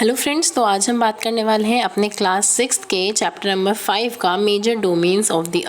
Hello friends, तो आज हम बात करने वाले हैं अपने क्लास 6 के चैप्टर नंबर 5 का major domains of the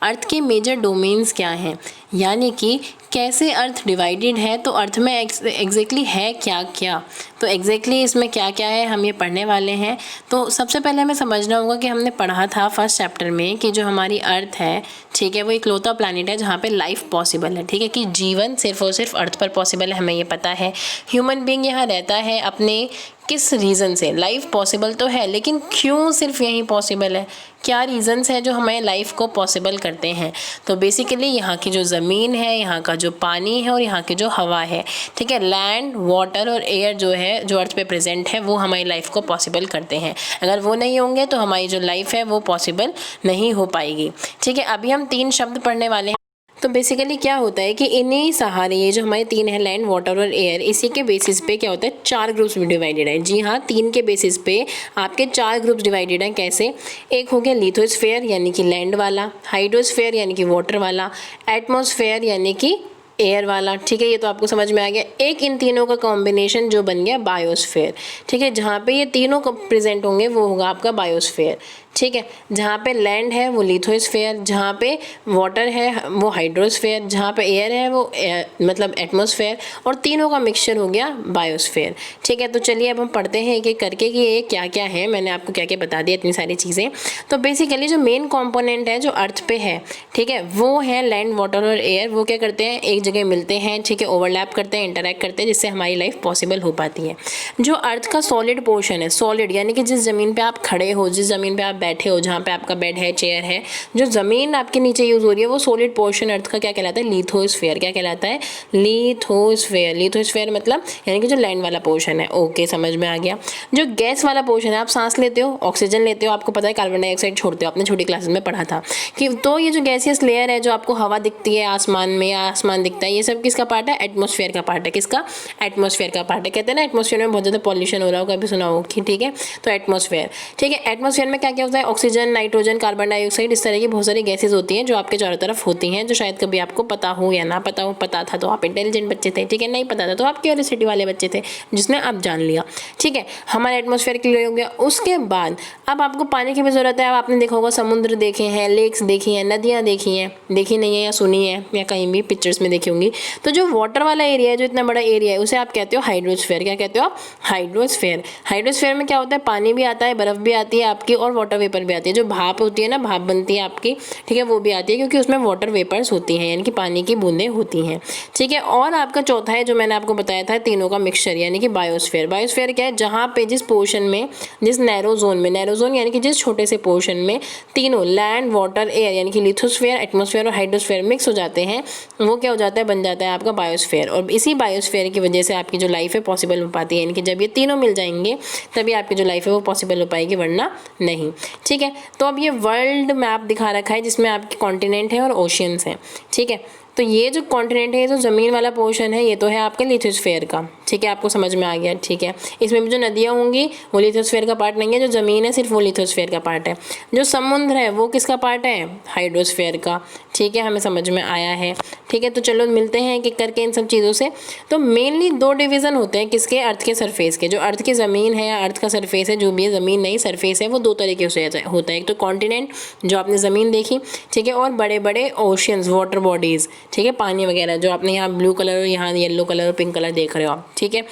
earth के मेजर डोमेन्स क्या हैं, यानी कि कैसे अर्थ डिवाइडेड है। तो अर्थ में एग्जैक्टली है क्या क्या, तो एग्जैक्टली इसमें क्या क्या है हम ये पढ़ने वाले हैं। तो सबसे पहले हमें समझना होगा कि हमने पढ़ा था फर्स्ट चैप्टर में कि जो हमारी अर्थ है, ठीक है, वो इकलौता प्लैनेट है जहाँ पे लाइफ पॉसिबल है, ठीक है, कि जीवन सिर्फ और सिर्फ अर्थ पर पॉसिबल है, हमें ये पता है। ह्यूमन बीइंग यहाँ रहता है अपने किस रीज़न से, लाइफ पॉसिबल तो है लेकिन क्यों सिर्फ यहीं पॉसिबल है, क्या रीज़न्स है जो हमें लाइफ को पॉसिबल करते हैं। तो बेसिकली यहाँ की जो ज़मीन है, यहाँ का जो पानी है और यहाँ की जो हवा है, ठीक है, लैंड वाटर और एयर जो है, जो अर्थ पे प्रेजेंट है, वो हमारी लाइफ को पॉसिबल करते हैं। अगर वो नहीं होंगे तो हमारी जो लाइफ है वो पॉसिबल नहीं हो पाएगी, ठीक है। अभी हम 3 शब्द पढ़ने वाले हैं। तो बेसिकली क्या होता है कि इन्हीं सहारे, ये जो हमारे 3 है, लैंड वाटर और एयर, इसी के बेसिस पे क्या होता है 4 ग्रुप्स में डिवाइडेड है। जी हाँ, 3 के बेसिस पे आपके 4 ग्रुप्स डिवाइडेड हैं। कैसे? एक हो गया लिथोस्फेयर यानी कि लैंड वाला, हाइड्रोस्फेयर यानी कि वाटर वाला, एटमॉस्फेयर यानी कि एयर वाला, ठीक है, ये तो आपको समझ में आ गया। एक इन तीनों का कॉम्बिनेशन जो बन गया बायोस्फेयर, ठीक है, जहाँ पे ये तीनों प्रेजेंट होंगे वो होगा आपका बायोस्फेयर, ठीक है। जहाँ पे लैंड है वो लिथोस्फेयर, जहाँ पे वाटर है वो हाइड्रोस्फेयर, जहाँ पे एयर है वो मतलब एटमॉस्फेयर, और तीनों का मिक्सचर हो गया बायोस्फेयर, ठीक है। तो चलिए अब हम पढ़ते हैं एक एक करके कि ये क्या क्या है। मैंने आपको क्या क्या बता दिया, इतनी सारी चीज़ें। तो बेसिकली जो मेन कॉम्पोनेंट है जो अर्थ पे है, ठीक है, वो है लैंड वाटर और एयर। वो क्या करते हैं, एक जगह मिलते हैं, ठीक है, ओवरलैप करते हैं, इंटरैक्ट करते हैं, जिससे हमारी लाइफ पॉसिबल हो पाती है। जो अर्थ का सॉलिड पोर्शन है, सॉलिड यानी कि जिस ज़मीन पे आप खड़े हो, जिस ज़मीन पे आप बैठे हो, जहाँ पे आपका बेड है, चेयर है, जो ज़मीन आपके नीचे यूज़ हो रही है, वो सॉलिड पोर्शन अर्थ का क्या कहलाता है, लिथोस्फेयर। क्या कहलाता है? लिथोस्फेयर। लिथोस्फेयर मतलब यानी कि जो लैंड वाला पोर्शन है। ओके, समझ में आ गया। जो गैस वाला पोर्शन है, आप सांस लेते हो, ऑक्सीजन लेते हो, आपको पता है कार्बन डाइऑक्साइड छोड़ते हो, आपने छोटी क्लासेस में पढ़ा था कि तो ये जो गैसियस लेयर है, जो आपको हवा दिखती है आसमान में, आसमान दिखता है, ये सब किसका पार्ट है? एटमॉस्फेयर का पार्ट है। किसका? एटमॉस्फेयर का पार्ट है। कहते हैं ना एटमॉस्फेयर में बहुत ज़्यादा पॉल्यूशन हो रहा हो, कभी सुना हो कि, ठीक है, तो एटमॉस्फेयर, ठीक है। एटमॉस्फेयर में क्या क्या होता है? ऑक्सीजन, नाइट्रोजन, कार्बन डाइऑक्साइड, इस तरह की बहुत सारी गैसेज होती हैं जो आपके चारों तरफ होती हैं, जो शायद कभी आपको पता हो या ना पता हो। पता था तो आप इंटेलिजेंट बच्चे थे, ठीक है, नहीं पता था तो आप क्यूरियोसिटी वाले बच्चे थे जिसने आप जान लिया, ठीक है। हमारा एटमॉस्फेयर क्लियर हो गया। उसके बाद अब आपको पानी की भी ज़रूरत है। अब आपने देखा होगा समुद्र देखे हैं, लेक्स देखी हैं, नदियाँ देखी हैं, देखी नहीं है या सुनी है या कहीं भी पिक्चर्स में देखी होंगी। तो जो वाटर वाला एरिया है, जो इतना बड़ा एरिया है, उसे आप कहते हो हाइड्रोस्फेयर। क्या कहते हो आप? हाइड्रोस्फेयर। हाइड्रोस्फेयर में क्या होता है? पानी भी आता है, बर्फ़ भी आती है आपकी, और वाटर वेपर भी आती है। जो भाप होती है ना, भाप बनती है आपकी, ठीक है, वो भी आती है क्योंकि उसमें वाटर वेपर्स होती हैं, यानी कि पानी की बूंदें होती हैं, ठीक है। और आपका चौथा है जो मैंने आपको बताया था, तीनों का मिक्सचर यानी कि बायोस्फेयर। बायोस्फेयर क्या है? जहाँ पे जिस पोर्शन में, जिस नैरो जोन में, नैरो जोन यानी कि जिस छोटे से पोर्शन में तीनों लैंड वाटर एयर यानी कि लिथोस्फेयर, एटमॉस्फेयर और हाइड्रोस्फेयर मिक्स हो जाते हैं, वो क्या हो जाता है? बन जाता है आपका बायोस्फेयर। और इसी बायोस्फेयर की वजह से आपकी जो लाइफ है पॉसिबल हो पाती है, यानी कि जब ये तीनों मिल जाएंगे तभी आपकी जो लाइफ है वो पॉसिबल हो पाएगी, वरना नहीं, ठीक है। तो अब ये वर्ल्ड मैप दिखा रखा है जिसमें आपके कॉन्टिनेंट है और ओशियंस हैं, ठीक है। तो ये जो कॉन्टिनेंट है, ये जो ज़मीन वाला पोर्शन है, ये तो है आपका लिथोस्फेयर का, ठीक है, आपको समझ में आ गया, ठीक है। इसमें भी जो नदियाँ होंगी वो लिथोस्फेयर का पार्ट नहीं है, जो ज़मीन है सिर्फ वो लिथोस्फेयर का पार्ट है। जो समुद्र है वो किसका पार्ट है? हाइड्रोस्फेयर का, ठीक है, हमें समझ में आया है, ठीक है। तो चलो मिलते हैं एक एक करके इन सब चीज़ों से। तो मेनली 2 डिवीज़न होते हैं किसके? अर्थ के सरफेस के। जो अर्थ की ज़मीन है या अर्थ का सरफेस है, जो भी है, ज़मीन नहीं सरफेस है, वो 2 तरीके से होता है। एक तो कॉन्टिनेंट जो आपने ज़मीन देखी, ठीक है, और बड़े बड़े ओशियंस, वाटर बॉडीज़, ठीक है, पानी वगैरह, जो आपने यहाँ ब्लू कलर और यहाँ येलो कलर और पिंक कलर देख रहे हो आप, ठीक है।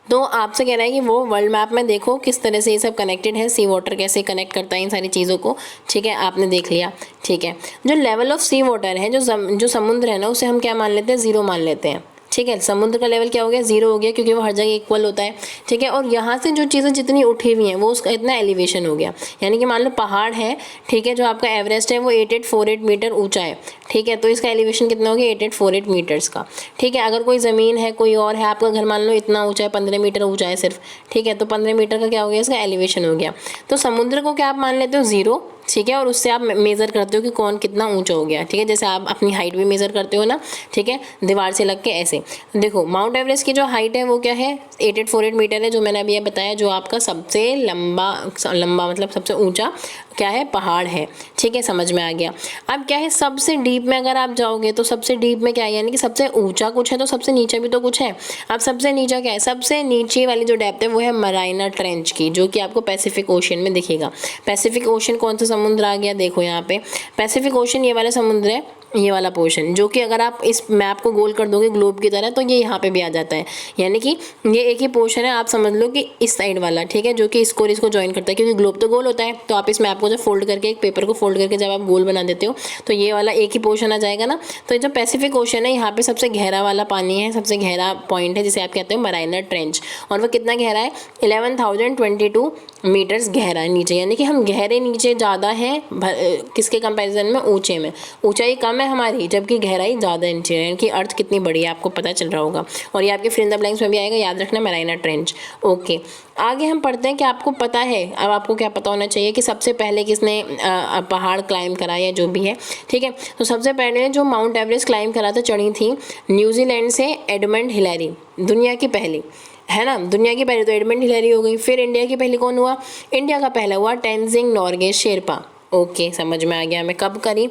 तो आपसे कह रहा है कि वो वर्ल्ड मैप में देखो किस तरह से ये सब कनेक्टेड है, सी वाटर कैसे कनेक्ट करता है इन सारी चीज़ों को, ठीक है, आपने देख लिया, ठीक है। जो लेवल ऑफ सी वाटर है, जो समुद्र है ना, उसे हम क्या मान लेते हैं? 0 मान लेते हैं, ठीक है। समुद्र का लेवल क्या हो गया? 0 हो गया, क्योंकि वो हर जगह इक्वल होता है, ठीक है। और यहाँ से जो चीज़ें जितनी उठी हुई हैं वो उसका इतना एलिवेशन हो गया, यानी कि मान लो पहाड़ है, ठीक है, जो आपका एवरेस्ट है वो 8848 मीटर ऊंचा है, ठीक है, तो इसका एलिवेशन कितना हो गया? 8848 मीटर्स का, ठीक है। अगर कोई ज़मीन है, कोई और है, आपका घर मान लो इतना ऊंचा है, 15 मीटर ऊंचा है सिर्फ, ठीक है, तो 15 मीटर का क्या हो गया? इसका एलिवेशन हो गया। तो समुद्र को क्या आप मान लेते हो? 0, ठीक है, और उससे आप मेज़र करते हो कि कौन कितना ऊंचा हो गया, ठीक है, जैसे आप अपनी हाइट भी मेज़र करते हो ना, ठीक है, दीवार से लग के ऐसे। देखो माउंट एवरेस्ट की जो हाइट है वो क्या है? 8848 मीटर है, जो मैंने अभी ये बताया, जो आपका सबसे लंबा मतलब सबसे ऊंचा क्या है, पहाड़ है। ठीक है, समझ में आ गया। अब क्या है, सबसे डीप में अगर आप जाओगे तो सबसे डीप में क्या है, यानी कि सबसे ऊंचा कुछ है तो सबसे नीचे भी तो कुछ है। अब सबसे नीचा क्या है, सबसे नीचे वाली जो डेप्थ है वो है मराइना ट्रेंच की, जो कि आपको पैसिफिक ओशन में दिखेगा। पैसिफिक ओशन कौन सा समुद्र आ गया, देखो यहाँ पे पैसिफिक ओशन ये वाला समुद्र है, ये वाला पोर्शन, जो कि अगर आप इस मैप को गोल कर दोगे ग्लोब की तरह तो ये यहाँ पे भी आ जाता है। यानी कि ये एक ही पोर्शन है, आप समझ लो कि इस साइड वाला, ठीक है, जो कि इसको और इसको ज्वाइन करता है, क्योंकि ग्लोब तो गोल होता है। तो आप इस मैप को जब फोल्ड करके, एक पेपर को फोल्ड करके जब आप गोल बना देते हो तो ये वाला एक ही पोर्शन आ जाएगा ना। तो ये जो पैसिफिक ओशन है, यहाँ पे सबसे गहरा वाला पानी है, सबसे गहरा पॉइंट है जिसे आप कहते हो मराइना ट्रेंच। और वो कितना गहरा है, 11,022 मीटर्स गहरा है नीचे। यानी कि हम गहरे नीचे ज़्यादा हैं किसके कंपैरिजन में, ऊंचे में। ऊंचाई कम है हमारी, जबकि गहराई ज़्यादा नीचे है। यानी कि अर्थ कितनी बड़ी है आपको पता चल रहा होगा। और ये आपके फिल इन द ब्लैंक्स में भी आएगा, याद रखना, मराइना ट्रेंच। ओके, आगे हम पढ़ते हैं कि आपको पता है, अब आपको क्या पता होना चाहिए कि सबसे पहले किसने पहाड़ क्लाइंब करा या जो भी है। ठीक है, तो सबसे पहले जो माउंट एवरेस्ट क्लाइंब करा था, चढ़ी थी न्यूजीलैंड से एडमंड हिलेरी, दुनिया की पहली, है ना, दुनिया की पहली तो एडमंड हिलेरी हो गई। फिर इंडिया की पहली कौन हुआ, इंडिया का पहला हुआ टेंजिंग नोर्गे शेरपा। ओके, समझ में आ गया। हमें कब करी,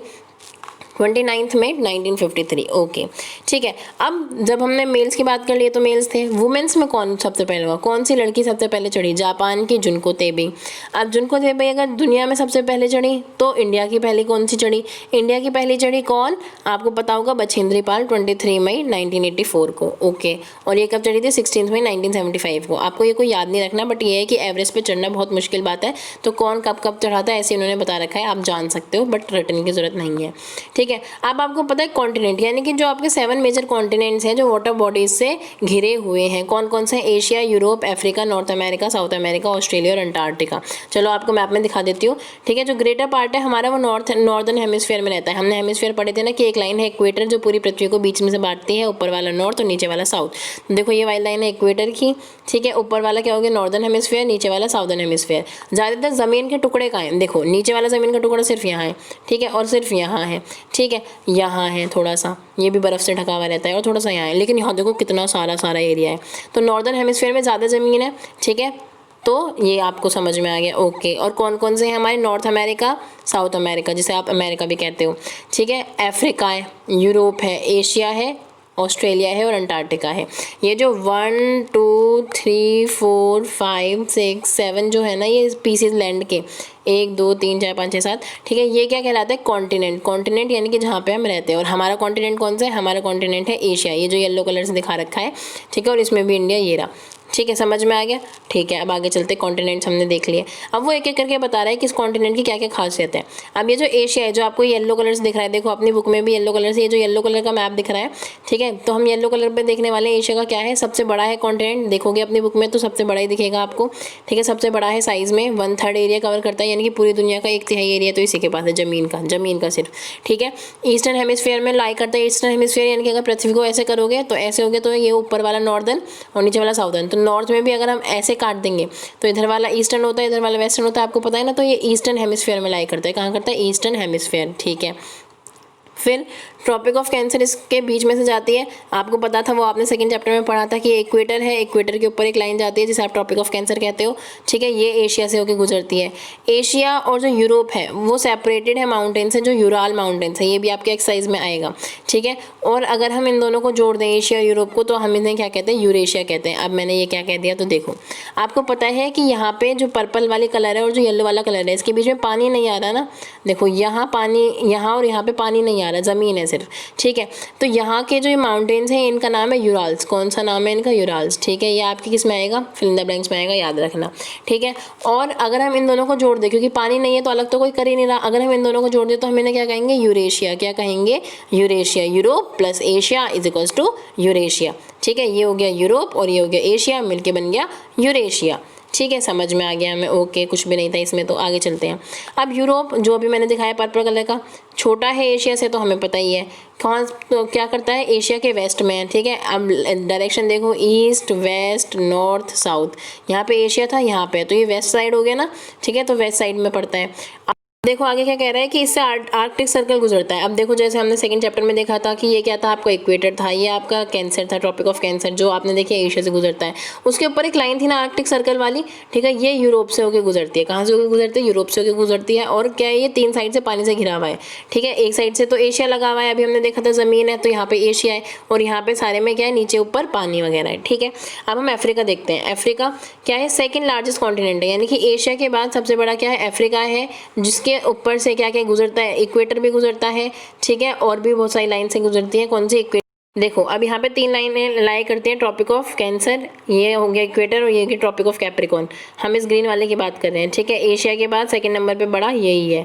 29 मई 1953। ओके, ठीक है। अब जब हमने मेल्स की बात कर ली तो मेल्स थे। वुमेन्स में कौन सबसे पहले हुआ, कौन सी लड़की सबसे पहले चढ़ी, जापान की जुनको तेबी। अब जुनको तेबी अगर दुनिया में सबसे पहले चढ़ी तो इंडिया की पहली कौन सी चढ़ी, इंडिया की पहली चढ़ी कौन, आपको पता होगा, बछेंद्री पाल, 23 मई 1984 को। ओके, और ये कब चढ़ी थी, 16 मई 1975 को। आपको ये कोई याद नहीं रखना, बट ये है कि एवरेस्ट पे चढ़ना बहुत मुश्किल बात है, तो कौन कब कब चढ़ा था ऐसे उन्होंने बता रखा है, आप जान सकते हो, बट रटने की जरूरत नहीं है। ठीक है, अब आपको पता है कॉन्टिनेंट, यानी कि जो आपके 7 मेजर कॉन्टिनेंट्स हैं जो वाटर बॉडीज से घिरे हुए हैं, कौन कौन से, Asia, Europe, Africa, north America, South America, Australia और अंटार्कटिका। चलो आपको मैप में दिखा देती हूँ। ठीक है, जो ग्रेटर पार्ट है हमारा वो नॉर्दर्न हेमिस्फीयर में रहता है। हमने हेमिस्फीयर पढ़े थे ना कि एक लाइन है इक्वेटर जो पूरी पृथ्वी को बीच में से बांटती है, ऊपर वाला नॉर्थ और नीचे वाला साउथ। देखो ये वाली लाइन है इक्वेटर की, ठीक है, ऊपर वाला क्या हो गया, नॉर्दर्न हेमिस्फीयर, नीचे वाला साउदर्न हेमिस्फीयर। ज़्यादातर ज़मीन के टुकड़े कहाँ हैं, देखो नीचे वाला ज़मीन का टुकड़ा सिर्फ यहाँ है, ठीक है, और सिर्फ यहाँ है, ठीक है, यहाँ है थोड़ा सा, ये भी बर्फ़ से ढका हुआ रहता है, और थोड़ा सा यहाँ है, लेकिन यहाँ देखो कितना सारा एरिया है। तो नॉर्दर्न हेमिस्फीयर में ज़्यादा ज़मीन है, ठीक है, तो ये आपको समझ में आ गया। ओके, और कौन कौन से हैं हमारे, नॉर्थ अमेरिका, साउथ अमेरिका जिसे आप अमेरिका भी कहते हो, ठीक है, अफ्रीका है, यूरोप है, एशिया है, ऑस्ट्रेलिया है और अंटार्कटिका है। ये जो 1 2 3 4 5 6 7 जो है ना, ये पीसेस लैंड के 1 2 3 4 5 6 7, ठीक है, ये क्या कहलाता है, कॉन्टिनेंट। कॉन्टिनेंट यानी कि जहाँ पे हम रहते हैं। और हमारा कॉन्टिनेंट कौन सा है, हमारा कॉन्टिनेंट है एशिया, ये जो येलो कलर से दिखा रखा है, ठीक है, और इसमें भी इंडिया, ये रहा। ठीक है, समझ में आ गया। ठीक है, अब आगे चलते, कॉन्टिनेंट्स हमने देख लिए। अब वो एक एक करके बता रहा है कि इस कॉन्टिनेंट की क्या क्या खासियत है। अब ये जो एशिया है, जो आपको येलो कलर से दिख रहा है, देखो अपनी बुक में भी येलो कलर से, ये जो येलो कलर का मैप दिख रहा है, ठीक है, तो हम येलो कलर पे देखने वाले हैं एशिया का क्या है, सबसे बड़ा है कॉन्टिनेंट। देखोगे अपनी बुक में तो सबसे बड़ा ही दिखेगा आपको, ठीक है, सबसे बड़ा है साइज में, 1/3 एरिया कवर करता है, यानी कि पूरी दुनिया का 1/3 एरिया तो इसी के पास है, जमीन का सिर्फ। ठीक है, ईस्टर्न हेमिस्फीयर में लाई करता है। ईस्टर्न हेमिस्फीयर यानी कि अगर पृथ्वी को ऐसे करोगे तो ऐसे होगे, तो ये ऊपर वाला नॉर्दर्न और नीचे वाला साउदर्न। तो नॉर्थ में भी अगर हम ऐसे काट देंगे तो इधर वाला ईस्टर्न होता है, इधर वाला वेस्टर्न होता है, आपको पता है ना। तो ये ईस्टर्न हेमिस्फीयर में लाई करता है, कहाँ करता है, ईस्टर्न हेमिस्फीयर। ठीक है, फिर ट्रॉपिक ऑफ कैंसर इसके बीच में से जाती है, आपको पता था, वो आपने सेकंड चैप्टर में पढ़ा था कि इक्वेटर है, इक्वेटर के ऊपर एक लाइन जाती है जिसे आप ट्रॉपिक ऑफ कैंसर कहते हो। ठीक है, ये एशिया से होकर गुजरती है। एशिया और जो यूरोप है वो सेपरेटेड है माउंटेन से, जो यूराल माउंटेन्स है, ये भी आपके एक्सरसाइज में आएगा। ठीक है, और अगर हम इन दोनों को जोड़ दें, एशिया और यूरोप को, तो हम इन्हें क्या कहते हैं, यूरेशिया कहते हैं। अब मैंने ये क्या कह दिया, तो देखो आपको पता है कि यहाँ पे जो पर्पल वाली कलर है और जो येलो वाला कलर है, इसके बीच में पानी नहीं आ रहा ना। देखो यहाँ पानी, यहाँ और यहाँ पे पानी नहीं आ रहा, ज़मीन है सिर्फ। ठीक है, तो यहाँ के जो माउंटेन्स हैं इनका नाम है यूराल्स। कौन सा नाम है इनका, यूराल्स। ठीक है, ये आपकी किस में आएगा, फिल इन द ब्लैंक्स में आएगा, याद रखना। ठीक है, और अगर हम इन दोनों को जोड़ दें, क्योंकि पानी नहीं है तो अलग तो कोई कर ही नहीं रहा, अगर हम इन दोनों को जोड़ दें तो हम इन्हें क्या कहेंगे, यूरेशिया। क्या कहेंगे, Eurasia. Europe plus Asia is equals to Eurasia. ठीक है, ये हो गया यूरोप और ये हो गया एशिया, मिलके बन गया यूरेशिया। ठीक है, समझ में आ गया हमें। ओके, कुछ भी नहीं था इसमें, तो आगे चलते हैं। अब यूरोप जो अभी मैंने दिखाया पर्पल कलर का, छोटा है एशिया से, तो हमें पता ही है कौन, तो क्या करता है, एशिया के वेस्ट में है। ठीक है, अब डायरेक्शन देखो, ईस्ट वेस्ट नॉर्थ साउथ, यहाँ पे एशिया था, यहाँ पे, तो ये वेस्ट साइड हो गया ना। ठीक है, तो वेस्ट साइड में पड़ता है। देखो आगे क्या कह रहा है कि इससे आर्कटिक सर्कल गुजरता है। अब देखो जैसे हमने सेकंड चैप्टर में देखा था कि ये क्या था, आपका इक्वेटर था, ये आपका कैंसर था, ट्रॉपिक ऑफ कैंसर, जो आपने देखी एशिया से गुजरता है। उसके ऊपर एक लाइन थी ना आर्कटिक सर्कल वाली, ठीक है, ये यूरोप से होकर गुजरती है। कहाँ से होकर गुजरती है? यूरोप से होकर गुजरती है। और क्या है, ये 3 साइड से पानी से घिरा हुआ है, ठीक है। एक साइड से तो एशिया लगा हुआ है, अभी हमने देखा था ज़मीन है तो यहाँ पे एशिया है, और यहाँ पे सारे में क्या है, नीचे ऊपर पानी वगैरह है, ठीक है। अब हम अफ्रीका देखते हैं। अफ्रीका क्या है, सेकेंड लार्जेस्ट कॉन्टिनेंट है, यानी कि एशिया के बाद सबसे बड़ा क्या है, अफ्रीका है, जिसके ऊपर से क्या क्या गुजरता है, इक्वेटर भी गुजरता है, ठीक है, और भी बहुत सारी लाइन से गुजरती है। कौन सी? इक्वेटर। देखो अब यहाँ पे 3 लाइनें लाई करती हैं, ट्रॉपिक ऑफ कैंसर, ये हो गया इक्वेटर, और ये हो गया ट्रॉपिक ऑफ कैप्रिकॉर्न। हम इस ग्रीन वाले की बात कर रहे हैं, ठीक है। एशिया के बाद सेकंड नंबर पे बड़ा यही है।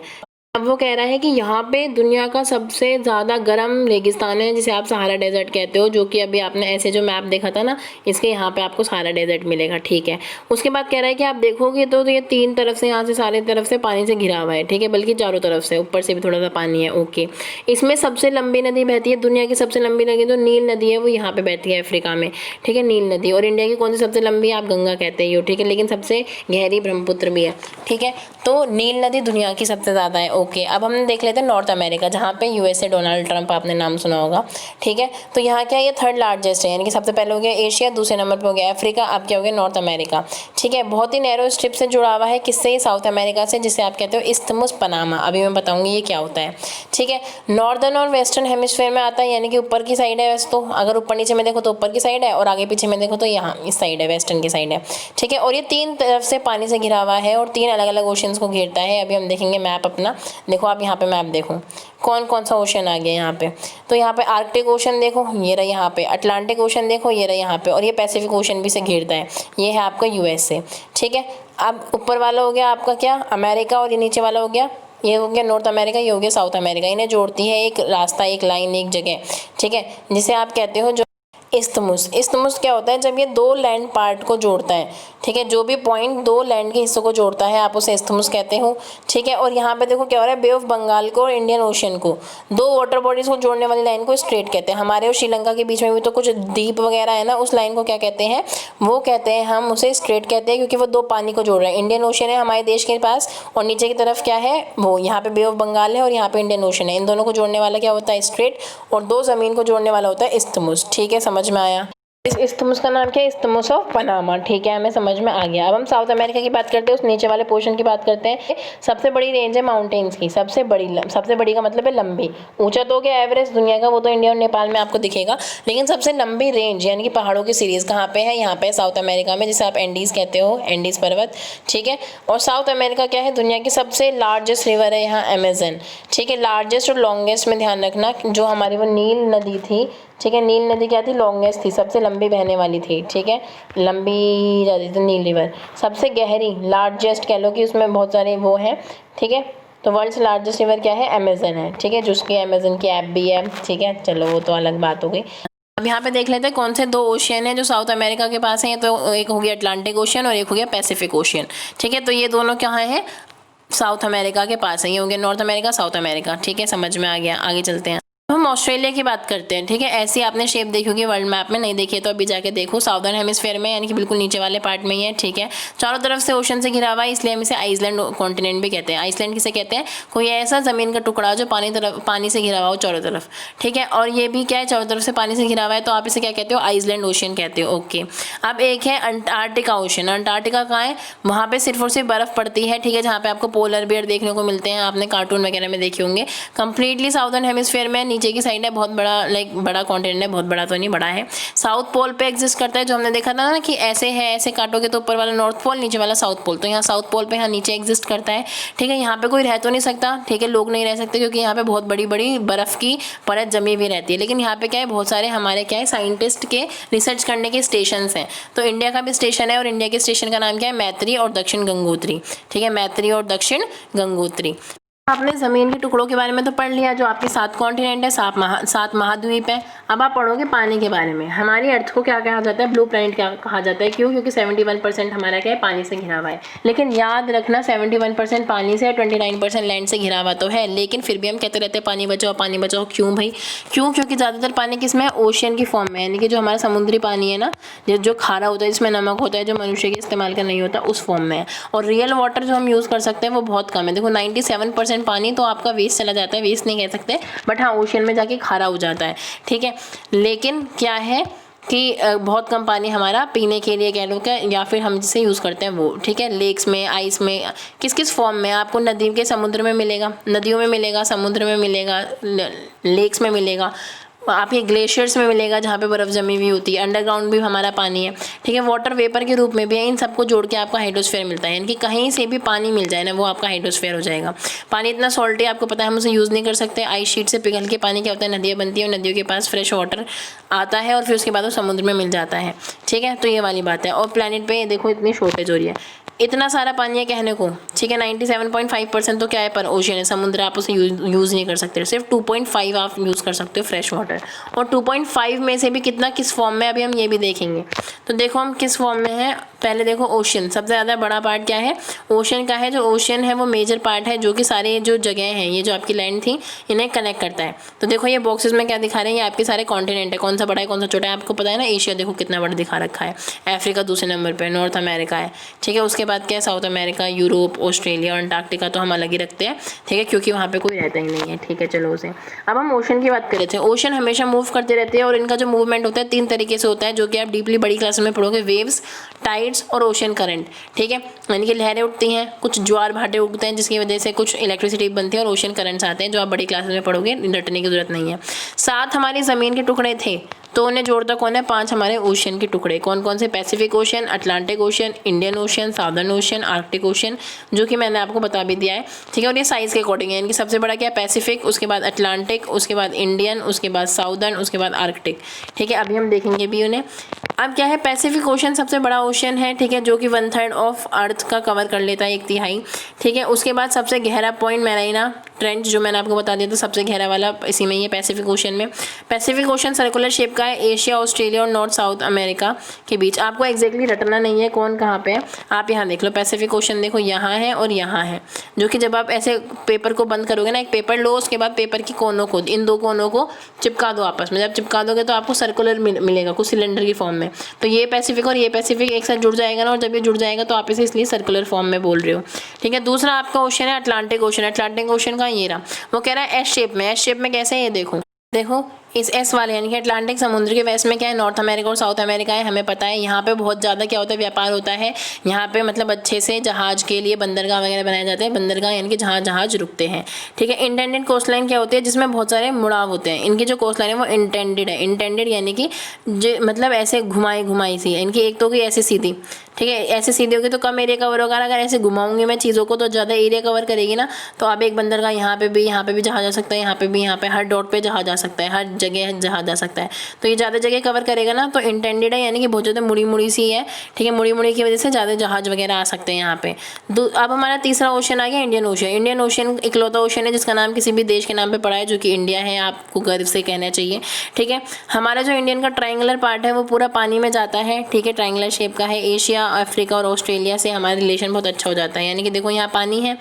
अब वो कह रहा है कि यहाँ पे दुनिया का सबसे ज़्यादा गर्म रेगिस्तान है, जिसे आप सहारा डेजर्ट कहते हो, जो कि अभी आपने ऐसे जो मैप देखा था ना, इसके यहाँ पे आपको सहारा डेजर्ट मिलेगा, ठीक है। उसके बाद कह रहा है कि आप देखोगे तो ये 3 तरफ से, यहाँ से सारे तरफ से पानी से घिरा हुआ है, ठीक है, बल्कि चारों तरफ से, ऊपर से भी थोड़ा सा पानी है, ओके। इसमें सबसे लंबी नदी बहती है, दुनिया की सबसे लंबी नदी जो नील नदी है वो यहाँ पे बहती है अफ्रीका में, ठीक है, नील नदी। और इंडिया की कौन सी सबसे लंबी है? आप गंगा कहते हो, ठीक है, लेकिन सबसे गहरी ब्रह्मपुत्र भी है, ठीक है। तो नील नदी दुनिया की सबसे ज़्यादा है, ओके। अब हम देख लेते हैं नॉर्थ अमेरिका, जहाँ पे यूएसए, डोनाल्ड ट्रंप, आपने नाम सुना होगा, ठीक है। तो यहाँ क्या है, ये 3rd लार्जेस्ट है, यानी कि सबसे पहले हो गया एशिया, दूसरे नंबर पे हो गया अफ्रीका, अब क्या हो गया, नॉर्थ अमेरिका, ठीक है। बहुत ही नैरो स्ट्रिप से जुड़ा हुआ है, किससे? साउथ अमेरिका से, जिसे आप कहते हो इस्थमस पनामा। अभी मैं बताऊंगी ये क्या होता है, ठीक है। नॉर्दर्न और वेस्टर्न हेमिस्फीयर में आता है, यानी कि ऊपर की साइड है वैसे तो, अगर ऊपर नीचे में देखो तो ऊपर की साइड है, और आगे पीछे में देखो तो यहाँ इस साइड है, वेस्टर्न की साइड है, ठीक है। और ये 3 तरफ से पानी से घिरा हुआ है, और 3 अलग अलग ओशंस को घेरता है। अभी हम देखेंगे मैप अपना, देखो आप यहाँ पे मैप देखो कौन कौन सा ओशन आ गया यहाँ पे। तो यहाँ पे आर्कटिक ओशन देखो, ये रहा यहाँ पे, अटलांटिक ओशन देखो, ये रहा यहाँ पे, और ये पैसिफिक ओशन भी से घेरता है, ये है आपका यूएसए, ठीक है। अब ऊपर वाला हो गया आपका क्या, अमेरिका, और ये नीचे वाला हो गया, ये हो गया नॉर्थ अमेरिका, ये हो गया साउथ अमेरिका। इन्हें जोड़ती है एक रास्ता, एक लाइन, एक जगह, ठीक है, जिसे आप कहते हो जो इस्थमुस। इस्थमुस क्या होता है? जब ये 2 लैंड पार्ट को जोड़ता है, ठीक है, जो भी पॉइंट 2 लैंड के हिस्सों को जोड़ता है, आप उसे इस्थमुस कहते हो, ठीक है। और यहाँ पे देखो क्या हो रहा है, बे ऑफ बंगाल को और इंडियन ओशन को, 2 वाटर बॉडीज को जोड़ने वाली लाइन को स्ट्रेट कहते हैं। हमारे और श्रीलंका के बीच में भी तो कुछ द्वीप वगैरह है ना, उस लाइन को क्या कहते हैं? वो कहते हैं, हम उसे स्ट्रेट कहते हैं, क्योंकि वो 2 पानी को जोड़ रहे हैं। इंडियन ओशन है हमारे देश के पास, और नीचे की तरफ क्या है, वो यहाँ पे बे ऑफ बंगाल है, और यहाँ पे इंडियन ओशन है। इन दोनों को जोड़ने वाला क्या होता है? स्ट्रेट, और 2 जमीन को जोड़ने वाला होता है इस्थमुस, ठीक है, समझ में आया। इस इस्थमुस का नाम क्या है? इस्थमुस ऑफ पनामा, ठीक है, हमें समझ में आ गया। अब हम साउथ अमेरिका की बात करते हैं, उस नीचे वाले पोर्शन की बात करते हैं। सबसे बड़ी रेंज है माउंटेन्स की, सबसे बड़ी का मतलब है लंबी। ऊंचा तो हो गया एवरेस्ट दुनिया का, वो तो इंडिया और नेपाल में आपको दिखेगा, लेकिन सबसे लंबी रेंज यानी कि पहाड़ों की सीरीज कहाँ पे है? यहाँ पे साउथ अमेरिका में, जिसे आप एंडीज कहते हो, एंडीज पर्वत, ठीक है। और साउथ अमेरिका क्या है? दुनिया की सबसे लार्जेस्ट रिवर है यहाँ, अमेजन, ठीक है। लार्जेस्ट और लॉन्गेस्ट में ध्यान रखना, जो हमारी वो नील नदी थी, ठीक है, नील नदी क्या थी? लॉन्गेस्ट थी, सबसे लंबी बहने वाली थी, ठीक है, लंबी जाती थी नील रिवर। सबसे गहरी, लार्जेस्ट कह लो कि उसमें बहुत सारे वो हैं, ठीक है। तो वर्ल्ड्स लार्जेस्ट रिवर क्या है? अमेजन है, ठीक है, जिसकी अमेजन की ऐप भी है, ठीक है। चलो वो तो अलग बात हो गई। अब यहाँ पे देख लेते हैं कौन से 2 ओशियन है जो साउथ अमेरिका के पास है। तो एक हो गया अटलांटिक ओशियन और एक हो गया पैसिफिक ओशियन, ठीक है। तो ये दोनों कहाँ है? साउथ अमेरिका के पास है। ये हो गया नॉर्थ अमेरिका, साउथ अमेरिका, ठीक है, समझ में आ गया। आगे चलते हैं, हम ऑस्ट्रेलिया की बात करते हैं, ठीक है। ऐसी आपने शेप देखी होगी वर्ल्ड मैप में, नहीं देखी है तो अभी जाके देखो। साउदर्न हेमिस्फीयर में, यानी कि बिल्कुल नीचे वाले पार्ट में ही है, ठीक है। चारों तरफ से ओशन से घिरा हुआ है, इसलिए हम इसे आइसलैंड कॉन्टिनेंट भी कहते हैं। आइसलैंड किसे कहते हैं? कोई ऐसा जमीन का टुकड़ा जो पानी से घिरा हुआ हो चारों तरफ, ठीक है। और ये भी क्या है? चारों तरफ से पानी से घिरा हुआ है, तो आप इसे क्या कहते हो? आइसलैंड ओशन कहते हो, ओके। अब एक है अंटार्कटिका ओशन। अंटार्कटिका कहाँ है? वहाँ पे सिर्फ और सिर्फ बर्फ पड़ती है, ठीक है, जहाँ पे आपको पोलर बियर देखने को मिलते हैं, आपने कार्टून वगैरह में देखे होंगे। कंप्लीटली साउदर्न हेमिस्फीयर में, नीचे की साइड है, बहुत बड़ा, लाइक बड़ा कॉन्टिनेंट है, बहुत बड़ा तो नहीं, बड़ा है। साउथ पोल पे एग्जिस्ट करता है, जो हमने देखा था ना कि ऐसे है, ऐसे काटोगे तो ऊपर वाला नॉर्थ पोल, नीचे वाला साउथ पोल। तो यहाँ साउथ पोल पे, यहाँ नीचे एग्जिस्ट करता है, ठीक है। यहाँ पे कोई रह तो नहीं सकता, ठीक है, लोग नहीं रह सकते, क्योंकि यहाँ पे बहुत बड़ी बड़ी बर्फ की परत जमी हुई रहती है। लेकिन यहाँ पे क्या है? बहुत सारे हमारे क्या है? साइंटिस्ट के रिसर्च करने के स्टेशन हैं। तो इंडिया का भी स्टेशन है, और इंडिया के स्टेशन का नाम क्या है? मैत्री और दक्षिण गंगोत्री, ठीक है, मैत्री और दक्षिण गंगोत्री। आपने ज़मीन के टुकड़ों के बारे में तो पढ़ लिया, जो आपके 7 कॉन्टिनेंट है, 7 महाद्वीप है। अब आप पढ़ोगे पानी के बारे में। हमारी अर्थ को क्या कहा जाता है? ब्लू प्लैनेट क्या कहा जाता है? क्यों? क्योंकि 71% हमारा क्या है? पानी से घिरा हुआ है। लेकिन याद रखना, 71% पानी से, 29% लैंड से घिरा हुआ तो है, लेकिन फिर भी हम कहते रहते हैं पानी बचाओ, पानी बचाओ। क्यों भाई? क्यों? क्योंकि ज़्यादातर पानी किस में है? ओशियन की फॉर्म में, यानी कि जो हमारा समुद्री पानी है ना, जो खारा होता है, जिसमें नमक होता है, जो मनुष्य के इस्तेमाल का नहीं होता, उस फॉर्म में है। और रियल वाटर जो हम यूज़ कर सकते हैं वो बहुत कम है। देखो 97% 90% पानी तो आपका वेस्ट चला जाता है, वेस्ट नहीं कह सकते, बट हाँ ओशियन में जाके खारा हो जाता है, ठीक है। लेकिन क्या है कि बहुत कम पानी हमारा पीने के लिए कह लो क्या, या फिर हम जिसे यूज़ करते हैं वो, ठीक है। लेक्स में, आइस में, किस किस फॉर्म में आपको नदी के समुद्र में मिलेगा, नदियों में मिलेगा, समुद्र में मिलेगा, लेक्स में मिलेगा, आपके ग्लेशियर्स में मिलेगा जहाँ पे बर्फ़ जमी हुई होती है, अंडरग्राउंड भी हमारा पानी है, ठीक है। वाटर वेपर के रूप में भी है, इन सबको जोड़ के आपका हाइड्रोस्फीयर मिलता है, यानी कि कहीं से भी पानी मिल जाए ना वो आपका हाइड्रोस्फीयर हो जाएगा। पानी इतना सॉल्टी आपको पता है, हम उसे यूज़ नहीं कर सकते, आइस शीट से पिघल के पानी क्या होता है, नदियाँ बनती है और नदियों के पास फ्रेश वाटर आता है और फिर उसके बाद वो समुद्र में मिल जाता है, ठीक है। तो ये वाली बात है। और प्लैनेट पे देखो इतनी शॉर्टेज हो रही है, इतना सारा पानी है कहने को, ठीक है। 97.5% तो क्या है पर ओशन है, समुद्र आप उसे यूज़ नहीं कर सकते, सिर्फ 2.5 आप यूज़ कर सकते हो फ्रेश वाटर। और 2.5 में से भी कितना किस फॉर्म में, अभी हम ये भी देखेंगे। तो देखो हम किस फॉर्म में है, पहले देखो ओशन, सबसे ज़्यादा बड़ा पार्ट क्या है, ओशन का है। जो ओशन है वो मेजर पार्ट है, जो कि सारे जो जगह हैं, ये जो आपकी लैंड थी, इन्हें कनेक्ट करता है। तो देखो ये बॉक्सेस में क्या दिखा रहे हैं, ये आपके सारे कॉन्टिनेंट है, कौन सा बड़ा है कौन सा छोटा है आपको पता है ना। एशिया देखो कितना बड़ा दिखा रखा है, अफ्रीका दूसरे नंबर पर, नॉर्थ अमेरिका है, ठीक है। उसके बाद क्या है, साउथ अमेरिका, यूरोप, ऑस्ट्रेलिया और अंटार्कटिका तो हम अलग ही रखते हैं, ठीक है, क्योंकि वहाँ पे कोई रहता ही नहीं है, ठीक है। चलो उसे, अब हम ओशन की बात कर रहे थे। ओशन हमेशा मूव करते रहते हैं और इनका जो मूवमेंट होता है 3 तरीके से होता है, जो कि आप डीपली बड़ी क्लास में पढ़ोगे, वेव्स, टाइड्स और ओशन करंट, ठीक है। यानी कि लहरें उठती हैं, कुछ ज्वार भाटे उठते हैं जिसकी वजह से कुछ इलेक्ट्रिसिटी बनती है, और ओशन करंट्स आते हैं जो आप बड़ी क्लासेस में पढ़ोगे, रटने की जरूरत नहीं है। 7 हमारी ज़मीन के टुकड़े थे, तो उन्हें जोड़ता कौन है, 5 हमारे ओशन के टुकड़े, कौन कौन से, Pacific ocean, Atlantic ocean, Indian ocean, southern ocean, Arctic ocean, जो कि मैंने आपको बता भी दिया है, ठीक है। और ये साइज़ के अकॉर्डिंग है, इनकी सबसे बड़ा क्या है पैसिफिक, उसके बाद अटलांटिक, उसके बाद इंडियन, उसके बाद साउदर्न, उसके बाद आर्कटिक, ठीक है। अभी हम देखेंगे भी उन्हें। अब क्या है, पैसिफिक ओशन सबसे बड़ा ओशन है, ठीक है, जो कि 1/3 ऑफ अर्थ का कवर कर लेता है, 1/3, ठीक है। उसके बाद सबसे गहरा पॉइंट मैरीना ट्रेंच, जो मैंने आपको बता दिया था, सबसे गहरा वाला इसी में ही है, पैसिफिक ओशन में। पैसिफिक ओशन सर्कुलर शेप का है, एशिया, ऑस्ट्रेलिया और नॉर्थ साउथ अमेरिका के बीच। आपको एग्जैक्टली रटना नहीं है कौन कहाँ पे है, आप यहाँ देख लो, पैसिफिक ओशन देखो यहाँ है और यहाँ है, जो कि जब आप ऐसे पेपर को बंद करोगे ना, एक पेपर लो, उसके बाद पेपर की कोनों को, इन 2 कोनों को चिपका दो आपस में, जब चिपका दोगे तो आपको सर्कुलर मिलेगा कुछ सिलेंडर की फॉर्म में। तो ये पैसिफिक और ये पैसिफिक एक साथ जुड़ जाएगा ना, और जब ये जुड़ जाएगा तो आप इसे इसलिए सर्कुलर फॉर्म में बोल रहे हो, ठीक है। दूसरा आपका ओशन है अटलांटिक ओशन। अटलांटिक ओशन का ये रहा, वो कह रहा है एस शेप में। एस शेप में कैसे है, ये देखो इस एस वाले यानी कि अटलांटिक समुद्र के वेस्ट में क्या है, नॉर्थ अमेरिका और साउथ अमेरिका है, हमें पता है। यहाँ पे बहुत ज़्यादा क्या होता है, व्यापार होता है यहाँ पे, मतलब अच्छे से जहाज के लिए बंदरगाह वगैरह बनाए जाते हैं, बंदरगाह यानी कि जहाँ जहाज रुकते हैं, ठीक है। इंटेंडेड कोस्ट लाइन क्या होती है, जिसमें बहुत सारे मुड़ाव होते हैं। इनकी जो कोस्ट लाइन है वो इंटेंडेड है, इंटेंडेड यानी कि जो मतलब ऐसे घुमाई सी है, इनकी एक तो होगी ऐसे सीधी, ठीक है, ऐसे सीधी होगी तो कम एरिया कवर होगा, अगर ऐसे घुमाऊंगी मैं चीज़ों को तो ज़्यादा एरिया कवर करेगी ना। तो अब एक बंदरगाह यहाँ पे भी जहाज आ सकता है, यहाँ पे भी, यहाँ पे हर डॉट पे जहाज आ सकता है, हर जगह जहाज आ सकता है, तो ये ज़्यादा जगह कवर करेगा ना, तो इंटेंडेड है, यानी कि बहुत ज़्यादा मुड़ी सी है, ठीक है। मुड़ी की वजह से ज़्यादा जहाज वगैरह आ सकते हैं यहाँ पे। अब हमारा तीसरा ओशन आ गया इंडियन ओशन। इंडियन ओशन इकलौता ओशन है जिसका नाम किसी भी देश के नाम पे पड़ा है, जो कि इंडिया है, आपको गर्व से कहना चाहिए, ठीक है। हमारा जो इंडियन का ट्रायंगुलर पार्ट है वो पूरा पानी में जाता है, ठीक है, ट्रायंगुलर शेप का है। एशिया, अफ्रीका और ऑस्ट्रेलिया से हमारा रिलेशन बहुत अच्छा हो जाता है, यानी कि देखो यहाँ पानी है,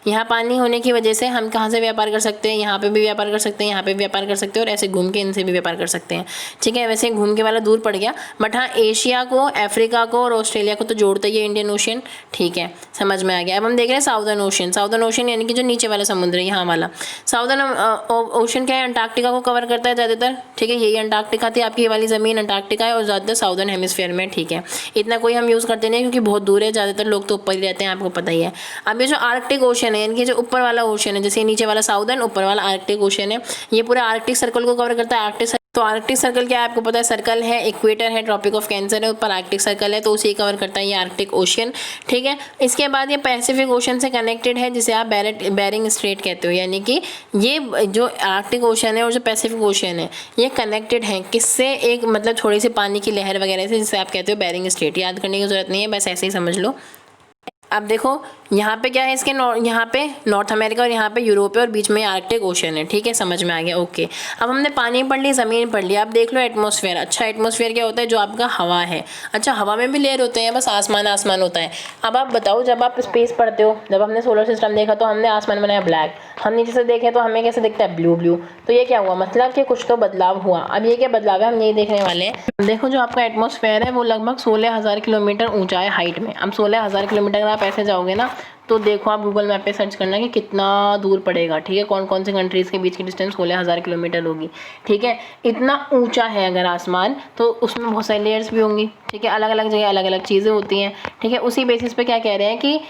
यहाँ पानी होने की वजह से हम कहाँ से व्यापार कर सकते हैं, यहाँ पे भी व्यापार कर सकते हैं, यहाँ पे भी व्यापार कर सकते हैं, और ऐसे घूम के इनसे भी व्यापार कर सकते हैं, ठीक है। वैसे घूम के वाला दूर पड़ गया, बट हाँ एशिया को, अफ्रीका को और ऑस्ट्रेलिया को तो जोड़ता ही है इंडियन ओशन, ठीक है, समझ में आ गया। अब हम देख रहे हैं साउदर्न ओशन। साउदर्न ओशन यानी कि जो नीचे वाला समुद्र है, यहाँ वाला साउदर्न ओशन क्या है, अंटार्कटिका को कवर करता है ज़्यादातर, ठीक है। यही अंटार्कटिका थी आपकी, ये वाली ज़मीन अंटार्कटिका है और ज़्यादातर साउदर्न हेमिस्फीयर में, ठीक है। इतना कोई हम यूज़ करते नहीं क्योंकि बहुत दूर है, ज़्यादातर लोग तो ऊपर ही रहते हैं, आपको पता ही है। अब ये जो आर्कटिक ओशन है, यानी कि जो ऊपर वाला ओशन है, जैसे नीचे वाला साउदर्न, ऊपर वाला आर्कटिक ओशन है, ये पूरा आर्कटिक सर्कल को कवर करता है। आर्कटिक तो आर्कटिक सर्कल क्या है आपको पता है, सर्कल है, इक्वेटर है, ट्रॉपिक ऑफ कैंसर है, ऊपर आर्कटिक सर्कल है, तो उसे कवर करता है ये आर्कटिक ओशन, ठीक है। इसके बाद ये पैसिफिक ओशन से कनेक्टेड है, जिसे आप बेरिंग स्ट्रेट कहते हो, यानी कि ये जो आर्कटिक ओशन है और जो पैसिफिक ओशन है ये कनेक्टेड है किससे, एक मतलब थोड़ी सी पानी की लहर वगैरह से, जिसे आप कहते हो बेरिंग स्ट्रेट। याद करने की जरूरत नहीं है, बस ऐसे ही समझ लो। अब देखो यहाँ पे क्या है, इसके यहाँ पे नॉर्थ अमेरिका और यहाँ पे यूरोप है और बीच में आर्कटिक ओशन है, ठीक है, समझ में आ गया, ओके। अब हमने पानी पढ़ ली, ज़मीन पढ़ ली, अब देख लो एटमॉस्फेयर। अच्छा एटमॉस्फेयर क्या होता है, जो आपका हवा है। अच्छा हवा में भी लेयर होते हैं, बस आसमान होता है। अब आप बताओ, जब आप स्पेस पढ़ते हो, जब हमने सोलर सिस्टम देखा तो हमने आसमान बनाया ब्लैक, हम नीचे से देखें तो हमें कैसे दिखता है, ब्लू। तो ये क्या हुआ, मतलब कि कुछ तो बदलाव हुआ। अब ये क्या बदलाव है, हम यही देखने वाले हैं। देखो जो आपका एटमॉस्फेयर है वो लगभग 16,000 किलोमीटर ऊंचा है हाइट में। अब 16,000 किलोमीटर आप ऐसे जाओगे ना तो देखो आप गूगल मैप पे सर्च करना कि कितना दूर पड़ेगा, ठीक है, कौन कौन से कंट्रीज़ के बीच की डिस्टेंस 16,000 किलोमीटर होगी, ठीक है। इतना ऊंचा है अगर आसमान, तो उसमें बहुत सारी लेयर्स भी होंगी, ठीक है, अलग अलग जगह अलग अलग चीज़ें होती हैं, ठीक है। उसी बेसिस पे क्या कह रहे हैं कि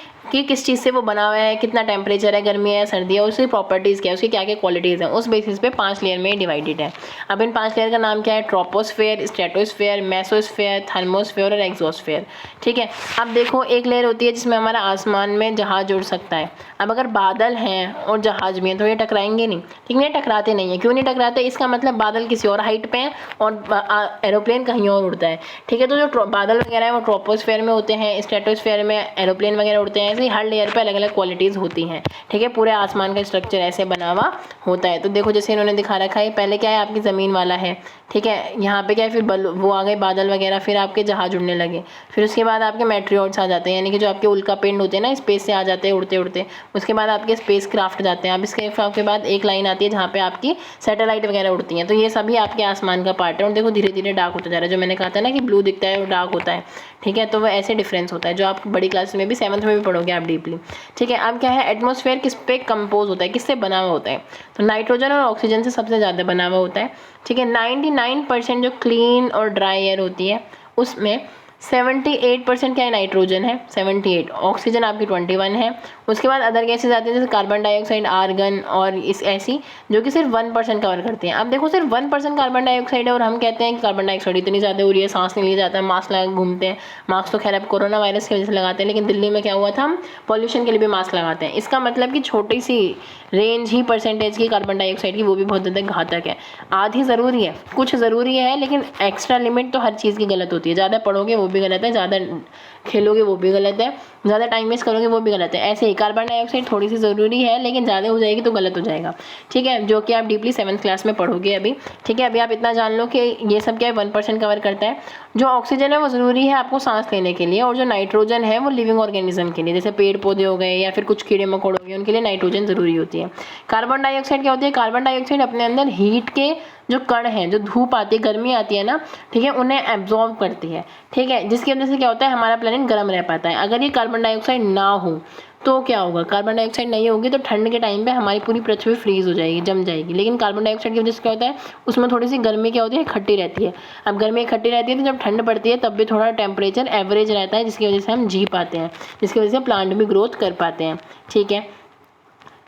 किस चीज़ से वो बना हुआ है, कितना टेम्परेचर है, गर्मी है, सर्दी है, उसकी प्रॉपर्टीज़ क्या है, उसकी क्या क्या क्वालिटीज़ हैं, उस बेसिस पे 5 लेयर में डिवाइडेड है। अब इन 5 लेयर का नाम क्या है? ट्रोपोस्फेयर, स्ट्रेटोस्फेयर, मेसोस्फेयर, थर्मोस्फेयर और एक्सोस्फेयर, ठीक है। अब देखो एक लेयर होती है जिसमें हमारा आसमान में जहाज उड़ सकता है। अब अगर बादल हैं और जहाज भी हैं तो ये टकराएंगे नहीं, ठीक है, टकराते नहीं है। क्यों नहीं टकराते? इसका मतलब बादल किसी और हाइट पे हैं और एरोप्लेन कहीं और उड़ता है, ठीक है। तो जो बादल वगैरह है वो ट्रोपोस्फेयर में होते हैं, स्ट्रेटोस्फेयर में एरोप्लेन वगैरह उड़ते हैं। ऐसे ही हर लेयर पे अलग अलग क्वालिटीज़ होती हैं, ठीक है। पूरे आसमान का स्ट्रक्चर ऐसे बना हुआ होता है। तो देखो जैसे इन्होंने दिखा रखा है, पहले क्या है आपकी ज़मीन वाला है, ठीक है, यहाँ पे क्या है, फिर वो आ गए बादल वगैरह, फिर आपके जहाज उड़ने लगे, फिर उसके बाद आपके मेट्रियोट्स आ जाते हैं, यानी कि जो आपके उल्का पिंड होते हैं ना, स्पेस से आ जाते हैं उड़ते उड़ते। उसके बाद आपके स्पेस क्राफ्ट जाते हैं। अब इसके के बाद एक लाइन आती है जहाँ पे आपकी सैटेलाइट वगैरह उड़ती हैं। तो ये सभी आपके आसमान का पार्ट है। और देखो धीरे धीरे डार्क होता जा रहा है, जो मैंने कहा था ना कि ब्लू दिखता है और डार्क होता है, ठीक है। तो वो ऐसे डिफरेंस होता है, जो आप बड़ी क्लास में भी 7th में भी पढ़ोगे आप डीपली, ठीक है। अब क्या है, एटमॉस्फेयर किस पे कंपोज होता है, किससे बना हुआ होता है? तो नाइट्रोजन और ऑक्सीजन से सबसे ज़्यादा बना हुआ होता है, ठीक है। 99% जो क्लीन और ड्राई एयर होती है उसमें 78% क्या है, नाइट्रोजन है, 78, ऑक्सीजन आपकी 21 है। उसके बाद अदर गैसेज आती हैं जैसे कार्बन डाइऑक्साइड, आर्गन और इस ऐसी, जो कि सिर्फ 1% कवर करती हैं। अब देखो सिर्फ 1% कार्बन डाइऑक्साइड है और हम कहते हैं कि कार्बन डाइऑक्साइड इतनी ज़्यादा हो रही है, सांस नहीं लिया जाता है, मास्क लगा घूमते हैं। मास्क तो खैर अब कोरोना वायरस की वजह से लगाते हैं, लेकिन दिल्ली में क्या हुआ था, हम पॉल्यूशन के लिए भी मास्क लगाते हैं। इसका मतलब कि छोटी सी रेंज ही परसेंटेज की कार्बन डाइऑक्साइड की, वो भी बहुत ज़्यादा घातक है। आधी ज़रूरी है, कुछ ज़रूरी है, लेकिन एक्स्ट्रा लिमिट तो हर चीज़ की गलत होती है। ज़्यादा पढ़ोगे वो भी गलत है, ज़्यादा खेलोगे वो भी गलत है, ज़्यादा टाइम वेस्ट करोगे वो भी गलत है। ऐसे ही कार्बन डाइऑक्साइड थोड़ी सी ज़रूरी है, लेकिन ज़्यादा हो जाएगी तो गलत हो जाएगा, ठीक है, जो कि आप डीपली 7th क्लास में पढ़ोगे अभी, ठीक है। अभी आप इतना जान लो कि ये सब क्या है, 1% कवर करता है। जो ऑक्सीजन है वो ज़रूरी है आपको सांस लेने के लिए, और जो नाइट्रोजन है वो लिविंग ऑर्गेनिज्म के लिए, जैसे पेड़ पौधे हो गए या फिर कुछ कीड़े मकोड़े हो गए, उनके लिए नाइट्रोजन ज़रूरी होती है। कार्बन डाइऑक्साइड क्या होती है? कार्बन डाइऑक्साइड अपने अंदर हीट के जो कण हैं, जो धूप आती है, गर्मी आती है ना, ठीक है, उन्हें एब्जॉर्ब करती है, ठीक है, जिसकी वजह से क्या होता है, हमारा प्लेनेट गर्म रह पाता है। अगर ये कार्बन डाइऑक्साइड ना हो तो क्या होगा, कार्बन डाइऑक्साइड नहीं होगी तो ठंड के टाइम पे हमारी पूरी पृथ्वी फ्रीज हो जाएगी, जम जाएगी। लेकिन कार्बन डाइऑक्साइड की वजह से क्या होता है, उसमें थोड़ी सी गर्मी क्या होती है, इकट्ठी रहती है। अब गर्मी इकट्ठी रहती है तो जब ठंड पड़ती है तब भी थोड़ा टेम्परेचर एवरेज रहता है, जिसकी वजह से हम जी पाते हैं, जिसकी वजह से प्लांट भी ग्रोथ कर पाते हैं, ठीक है।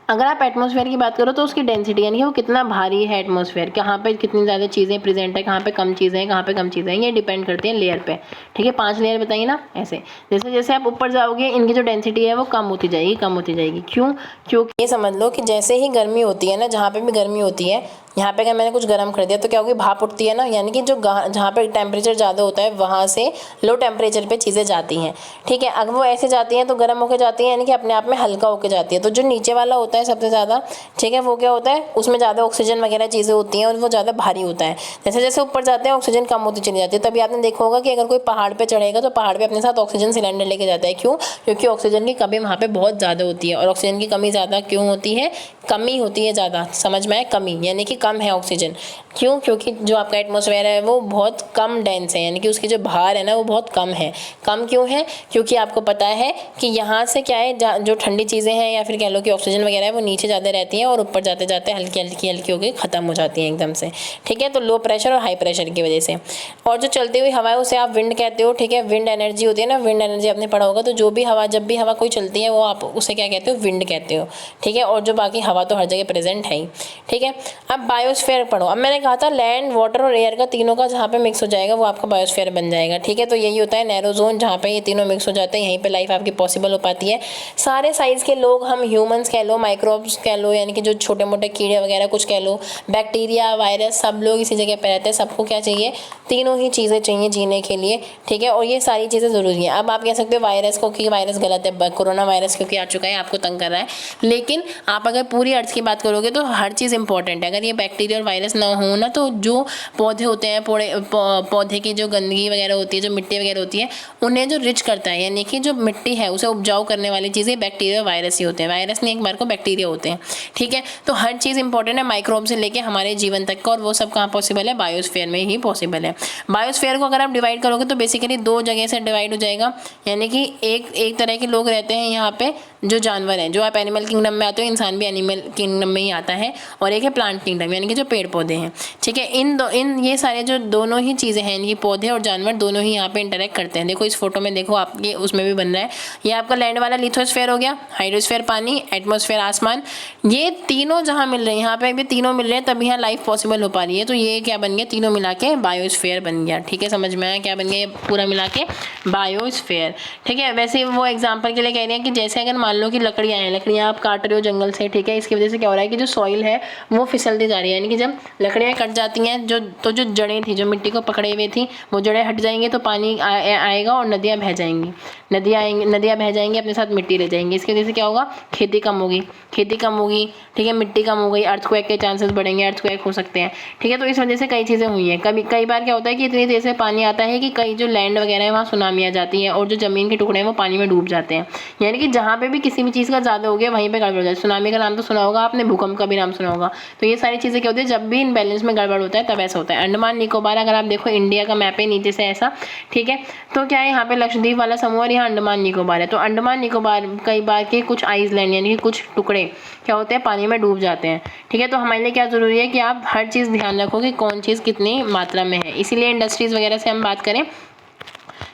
अगर आप एटमॉस्फेयर की बात करो तो उसकी डेंसिटी, यानी कि वो कितना भारी है एटमॉस्फेयर, कहाँ पे कितनी ज़्यादा चीज़ें प्रेजेंट है, कहाँ पे कम चीज़ें हैं, कहाँ पे कम चीज़ें हैं, ये डिपेंड करती है लेयर पे, ठीक है। 5 लेयर बताइए ना, ऐसे जैसे जैसे आप ऊपर जाओगे इनकी जो डेंसिटी है वो कम होती जाएगी, कम होती जाएगी। क्यों? क्योंकि ये समझ लो कि जैसे ही गर्मी होती है ना, जहाँ पे भी गर्मी होती है, यहाँ पे अगर मैंने कुछ गर्म कर दिया तो क्या होगी, भाप उठती है ना, यानी कि जो जहाँ पे टेम्परेचर ज़्यादा होता है वहाँ से लो टेम्परेचर पे चीज़ें जाती हैं, ठीक है। अगर वो ऐसे जाती हैं तो गर्म होकर जाती हैं, यानी कि अपने आप में हल्का होकर जाती है। तो जो नीचे वाला होता है सबसे ज़्यादा, ठीक है, वो क्या होता है, उसमें ज़्यादा ऑक्सीजन वगैरह चीज़ें होती हैं और वो ज़्यादा भारी होता है। जैसे जैसे ऊपर जाते हैं ऑक्सीजन कम होती चली जाती है। तभी आपने देखा होगा कि अगर कोई पहाड़ पर चढ़ेगा तो पहाड़ पर अपने साथ ऑक्सीजन सिलेंडर लेके जाता है। क्यों? क्योंकि ऑक्सीजन की कमी वहाँ पर बहुत ज़्यादा होती है। और ऑक्सीजन की कमी ज़्यादा क्यों होती है? कमी होती है ज़्यादा, समझ में आए, कमी यानी कि कम है ऑक्सीजन। क्यों? क्योंकि जो आपका एटमॉस्फेयर है वो बहुत कम डेंस है, यानी कि उसकी जो भार है ना वो बहुत कम है। कम क्यों है? क्योंकि आपको पता है कि यहाँ से क्या है, जो ठंडी चीज़ें हैं या फिर कह लो कि ऑक्सीजन वगैरह है वो नीचे ज़्यादा रहती हैं और ऊपर जाते जाते हल्की हल्की हल्की होकर ख़त्म हो जाती हैं एकदम से, ठीक है। तो लो प्रेशर और हाई प्रेशर की वजह से। और जो चलती हुई हवा है उसे आप विंड कहते हो, ठीक है। विंड एनर्जी होती है ना, विंड एनर्जी आपने पढ़ा होगा। तो जो भी हवा, जब भी हवा कोई चलती है वो आप उसे क्या कहते हो, विंड कहते हो, ठीक है। और जो बाकी हवा तो हर जगह प्रेजेंट है ही, ठीक है। अब बायोस्फीयर पढ़ो। अब मैंने कहा था लैंड, वाटर और एयर का तीनों का जहाँ पे मिक्स हो जाएगा वो आपका बायोस्फीयर बन जाएगा, ठीक है। तो यही होता है नैरो जोन, जहाँ पे ये तीनों मिक्स हो जाते हैं, यहीं पे लाइफ आपकी पॉसिबल हो पाती है। सारे साइज़ के लोग, हम ह्यूमंस कह लो, माइक्रोब्स कह लो, यानी कि जो छोटे मोटे कीड़े वगैरह कुछ कह लो, बैक्टीरिया, वायरस, सब लोग इसी जगह पे रहते हैं। सबको क्या चाहिए? तीनों ही चीज़ें चाहिए जीने के लिए, ठीक है। और ये सारी चीज़ें ज़रूरी हैं। अब आप कह सकते हो वायरस को कि वायरस गलत है, कोरोना वायरस क्योंकि आ चुका है आपको तंग कर रहा है, लेकिन आप अगर पूरी अर्थ की बात करोगे तो हर चीज़ इंपॉर्टेंट है। अगर ये बैक्टीरिया और वायरस ना हो ना, तो जो पौधे होते हैं, पौधे की जो गंदगी वगैरह होती है, जो मिट्टी वगैरह होती है, उन्हें जो रिच करता है, यानी कि जो मिट्टी है उसे उपजाऊ करने वाली चीज़ें बैक्टीरिया और वायरस ही होते हैं। वायरस नहीं, एक बार को बैक्टीरिया होते हैं, ठीक है। तो हर चीज़ इंपॉर्टेंट है, माइक्रोब से लेके हमारे जीवन तक का, और वो सब कहाँ पॉसिबल है? बायोस्फीयर में ही पॉसिबल है। बायोस्फीयर को अगर आप डिवाइड करोगे तो बेसिकली 2 जगह से डिवाइड हो जाएगा, यानी कि एक तरह के लोग रहते हैं यहाँ पे जो जानवर हैं, जो आप एनिमल किंगडम में आते हो, इंसान भी एनिमल किंगडम में ही आता है, और एक है प्लांट किंगडम यानी कि जो पेड़ पौधे हैं, ठीक है। इन ये सारे जो दोनों ही चीज़ें हैं, ये पौधे और जानवर दोनों ही यहाँ पे इंटरेक्ट करते हैं। देखो इस फोटो में देखो, आपके उसमें भी बन रहा है, ये आपका लैंड वाला लिथोस्फेयर हो गया, हाइड्रोस्फेयर पानी, एटमॉस्फेयर आसमान, ये तीनों जहाँ मिल रहे हैं, यहाँ पे भी तीनों मिल रहे हैं, तभी यहाँ लाइफ पॉसिबल हो पा रही है। तो ये क्या बन गया, तीनों मिला के बायोस्फेयर बन गया, ठीक है। समझ में आया क्या बन गया, ये पूरा मिला के बायोस्फेयर, ठीक है। वैसे वो एग्जांपल के लिए कह रहे हैं कि जैसे अगर मान लो कि लकड़ियाँ हैं, लकड़ियाँ आप काट रहे हो जंगल से, ठीक है, इसकी वजह से क्या हो रहा है कि जो सॉइल है वो फिसलती जा रही है, यानी कि जब लकड़ियाँ कट जाती हैं, जो जड़ें थी, जो मिट्टी को पकड़े हुए थी, वो जड़ें हट जाएंगी तो पानी आएगा और नदियाँ बह जाएंगी, नदियाँ बह जाएंगी, अपने साथ मिट्टी ले जाएंगी। इसकी वजह से क्या होगा, खेती कम होगी, ठीक है, मिट्टी कम हो गई, अर्थक्वेक के चांसेस बढ़ेंगे, अर्थक्वेक हो सकते हैं, ठीक है। तो इस वजह से कई चीज़ें हुई हैं। कई बार क्या होता है कि इतनी देर से पानी आता है कि कई जो लैंड वगैरह है वहाँ सुनामी आ जाती है और जो ज़मीन के टुकड़े हैं वो पानी में डूब जाते हैं, यानी कि जहाँ पे भी किसी भी चीज़ का ज़्यादा हो गया वहीं पे गड़बड़ हो जाए। सुनामी का नाम तो सुना होगा आपने, भूकंप का भी नाम सुना होगा। तो ये सारी चीज़ें क्या होती है, जब भी इन बैलेंस में गड़बड़ होता है तब ऐसा होता है। अंडमान निकोबार अगर आप देखो, इंडिया का मैप है नीचे से ऐसा, ठीक है, तो क्या है, यहाँ पे लक्षद्वीप वाला समूह और यहाँ अंडमान निकोबार है। तो अंडमान निकोबार कई बार के कुछ आइसलैंड यानी कि कुछ टुकड़े क्या होते हैं, पानी में डूब जाते हैं, ठीक है। तो हमारे लिए क्या ज़रूरी है कि आप हर चीज़ ध्यान रखो कि कौन चीज़ कितनी मात्रा में है। इसीलिए इंडस्ट्रीज़ वगैरह से हम बात करें,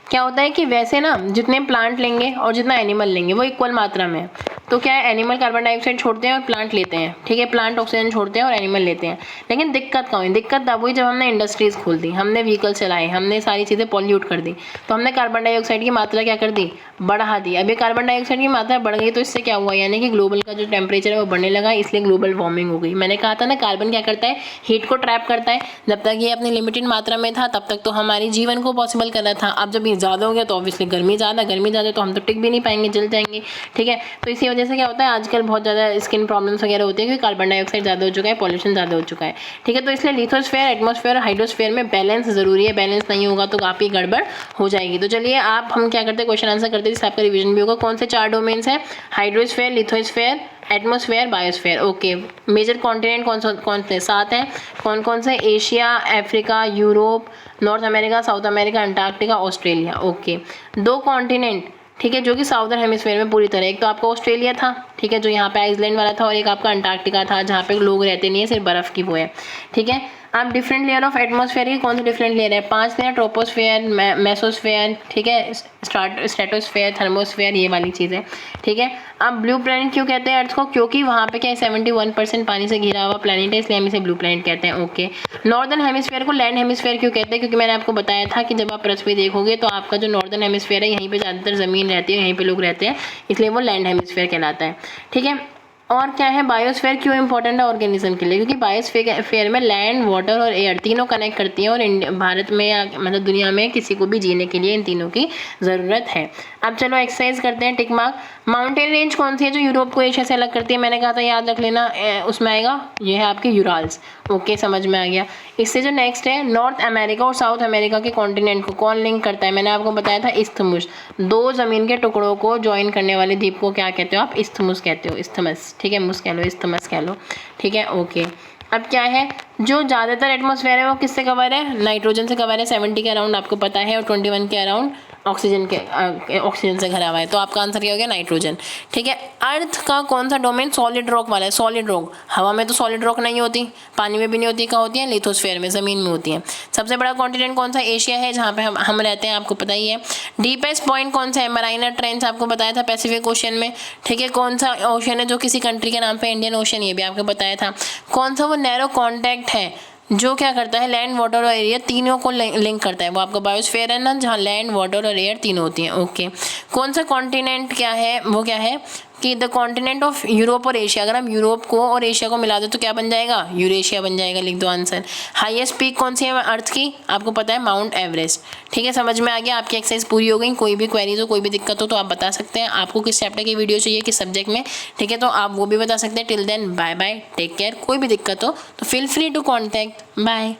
क्या होता है कि वैसे ना जितने प्लांट लेंगे और जितना एनिमल लेंगे वो इक्वल मात्रा में है। तो क्या है, एनिमल कार्बन डाइऑक्साइड छोड़ते हैं और प्लांट लेते हैं, ठीक है, प्लांट ऑक्सीजन छोड़ते हैं और एनिमल लेते हैं। लेकिन दिक्कत कहाँ हुई, दिक्कत तब हुई जब हमने इंडस्ट्रीज़ खोल दी, हमने व्हीकल चलाए, हमने सारी चीज़ें पॉल्यूट कर दी, तो हमने कार्बन डाइऑक्साइड की मात्रा क्या कर दी, बढ़ा दी। अभी कार्बन डाइऑक्साइड की मात्रा बढ़ गई तो इससे क्या हुआ, यानी कि ग्लोबल का जो टेम्परेचर है वो बढ़ने लगा, इसलिए ग्लोबल वार्मिंग हो गई। मैंने कहा था ना, कार्बन क्या करता है, हीट को ट्रैप करता है। जब तक ये अपनी लिमिटेड मात्रा में था तब तक तो हमारे जीवन को पॉसिबल कर रहा था। अब जब ये ज़्यादा हो गया तो ऑब्वियसली गर्मी ज़्यादा तो हम तो टिक भी नहीं पाएंगे, जल जाएंगे, ठीक है। तो इसी वजह से क्या होता है, आजकल बहुत ज़्यादा स्किन प्रॉब्लम्स वगैरह होती है क्योंकि कार्बन डाइऑक्साइड ज़्यादा हो चुका है, पॉल्यूशन ज़्यादा हो चुका है, ठीक है। तो इसलिए लिथोस्फेयर, एटमॉस्फेयर और हाइड्रोस्फेयर में बैलेंस ज़रूरी है। बैलेंस नहीं होगा तो काफ़ी गड़बड़ हो जाएगी। तो चलिए हम क्या करते हैं, क्वेश्चन आंसर करते हैं जिससे आपका रिवीजन भी होगा। कौन से 4 डोमेन्स हैं, hydrosphere, lithosphere, atmosphere, biosphere, okay. Major continent कौन से 7 हैं, कौन से, Asia, Africa, Europe, North America, South America, Antarctica, Australia, okay. 2 continent, ठीक है, जो कि साउदर्न हेमिस्फेयर में पूरी तरह, एक तो आपका ऑस्ट्रेलिया था, ठीक है, जो यहाँ पे आइसलैंड वाला था, और एक आपका अंटार्कटिका था जहाँ पे लोग रहते नहीं है, सिर्फ बर्फ़ की वो है, ठीक है। आप डिफरेंट लेयर ऑफ एटमॉस्फेयर की कौन से डिफरेंट लेयर है, 5 लेयर, ट्रोपोस्फेयर, मेसोस्फेयर, ठीक है, स्ट्रेटोस्फेयर, थर्मोस्फेयर, ये वाली चीज़ें, ठीक है। अब ब्लू प्लैनेट क्यों कहते हैं अर्थ को, क्योंकि वहाँ पे क्या है, 71% पानी से घिरा हुआ प्लैनेट है, इसलिए हम इसे ब्लू प्लैनेट कहते हैं, ओके। नॉर्दर्न हेमिस्फेयर को लैंड हेमिस्फेयर क्यों कहते हैं, क्योंकि मैंने आपको बताया था कि जब आप पृथ्वी देखोगे तो आपका जो नॉर्दर्न हेमिस्फेयर है, यहीं पे ज़्यादातर ज़मीन रहती है, यहीं पे लोग रहते हैं, इसलिए वो लैंड हेमिस्फेयर कहलाता है, ठीक है। और क्या है, बायोस्फेयर क्यों इंपॉर्टेंट है ऑर्गेनिज्म के लिए, क्योंकि बायोस्फेयर में लैंड, वाटर और एयर तीनों कनेक्ट करती हैं, और भारत में या मतलब दुनिया में किसी को भी जीने के लिए इन तीनों की ज़रूरत है। अब चलो एक्सरसाइज करते हैं, टिक मार्क। माउंटेन रेंज कौन सी है जो यूरोप को एशिया से अलग करती है, मैंने कहा था याद रख लेना, उसमें आएगा, ये है आपके यूराल्स, ओके, समझ में आ गया। इससे जो नेक्स्ट है, नॉर्थ अमेरिका और साउथ अमेरिका के कॉन्टिनेंट को कौन लिंक करता है, मैंने आपको बताया था इस्थमुस, 2 ज़मीन के टुकड़ों को ज्वाइन करने वाले द्वीप को क्या कहते हो आप, इस्थमुस कहते हो, इस्थमस, ठीक है, मुस कह लो, इस्थमस कह लो, ठीक है, ओके। अब क्या है, जो ज़्यादातर एटमॉस्फेयर है वो किससे कवर है, नाइट्रोजन से कवर है, 70 के अराउंड आपको पता है, और 21 के अराउंड ऑक्सीजन से भरा हुआ है। तो आपका आंसर क्या हो गया, नाइट्रोजन, ठीक है। अर्थ का कौन सा डोमेन सॉलिड रॉक वाला है, सॉलिड रॉक, हवा में तो सॉलिड रॉक नहीं होती, पानी में भी नहीं होती, कहाँ होती है, लिथोस्फेयर में, ज़मीन में होती है। सबसे बड़ा कॉन्टिनेंट कौन सा, एशिया है, जहाँ पे हम रहते हैं, आपको पता ही है। डीपेस्ट पॉइंट कौन सा है, मराइना ट्रेंच, आपको बताया था, पैसिफिक ओशन में, ठीक है। कौन सा ओशन है जो किसी कंट्री के नाम पे, इंडियन ओशन, ये भी आपको बताया था। कौन सा वो नैरो कॉन्टैक्ट है जो क्या करता है, लैंड, वाटर और एयर तीनों को लिंक करता है, वो आपका बायोस्फेयर है ना, जहाँ लैंड, वाटर और एयर तीनों होती हैं, ओके। कौन सा कॉन्टिनेंट क्या है, वो क्या है कि द कॉन्टिनेंट ऑफ यूरोप और एशिया, अगर हम यूरोप को और एशिया को मिला दो तो क्या बन जाएगा, यूरेशिया बन जाएगा, लिख दो आंसर। हाईएस्ट पीक कौन सी है अर्थ की, आपको पता है, माउंट एवरेस्ट, ठीक है, समझ में आ गया। आपकी एक्सरसाइज पूरी हो गई। कोई भी क्वेरीज हो, कोई भी दिक्कत हो तो आप बता सकते हैं। आपको किस चैप्टर की वीडियो चाहिए, किस सब्जेक्ट में, ठीक है, तो आप वो भी बता सकते हैं। Till then bye bye, take care. कोई भी दिक्कत हो तो feel free to contact, bye.